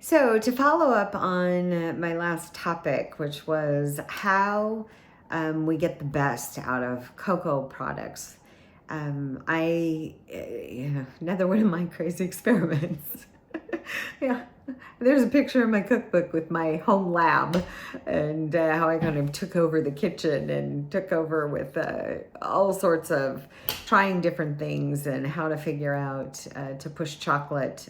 So to follow up on my last topic, which was how we get the best out of cocoa products, another one of my crazy experiments. Yeah, there's a picture in my cookbook with my home lab and how I kind of took over the kitchen and took over with all sorts of trying different things and how to figure out to push chocolate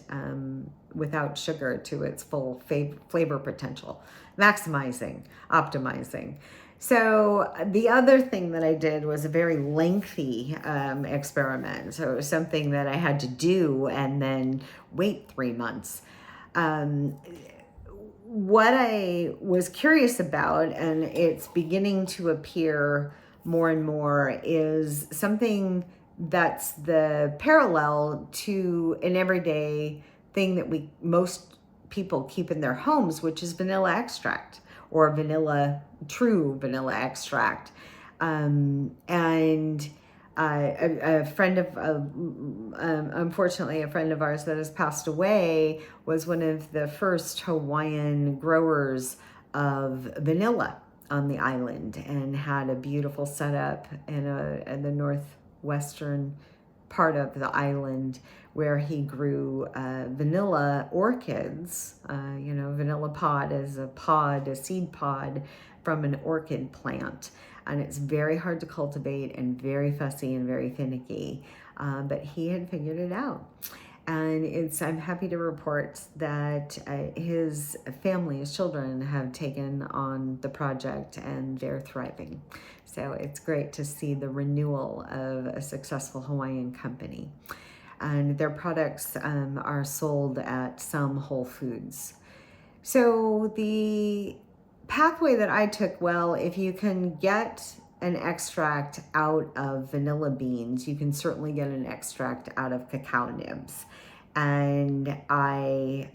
without sugar to its full flavor potential, maximizing, optimizing. So the other thing that I did was a very lengthy experiment. So it was something that I had to do and then wait 3 months. What I was curious about, and it's beginning to appear more and more, is something that's the parallel to an everyday thing that most people keep in their homes, which is vanilla extract or true vanilla extract. And a friend of, unfortunately, a friend of ours that has passed away was one of the first Hawaiian growers of vanilla on the island and had a beautiful setup in the northwestern part of the island where he grew vanilla orchids. Vanilla pod is a seed pod from an orchid plant. And it's very hard to cultivate and very fussy and very finicky. But he had figured it out. And I'm happy to report that his family, his children, have taken on the project and they're thriving. So it's great to see the renewal of a successful Hawaiian company. And their products are sold at some Whole Foods. So the pathway that I took, well, if you can get an extract out of vanilla beans, you can certainly get an extract out of cacao nibs. And I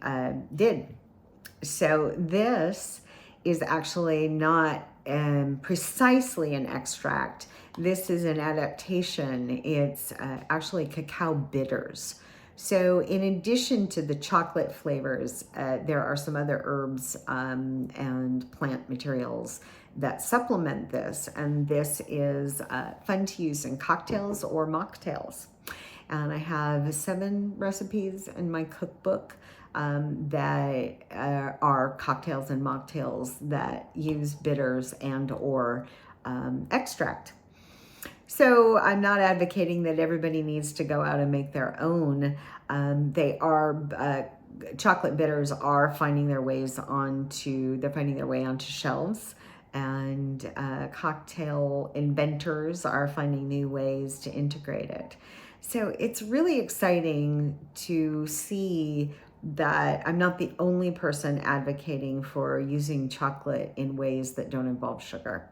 did. So this is actually not precisely an extract. This is an adaptation. It's actually cacao bitters. So in addition to the chocolate flavors, there are some other herbs and plant materials that supplement this. And this is fun to use in cocktails or mocktails. And I have 7 recipes in my cookbook that are cocktails and mocktails that use bitters and or extract. So I'm not advocating that everybody needs to go out and make their own. Chocolate bitters are finding their way onto shelves, and cocktail inventors are finding new ways to integrate it. So it's really exciting to see that I'm not the only person advocating for using chocolate in ways that don't involve sugar.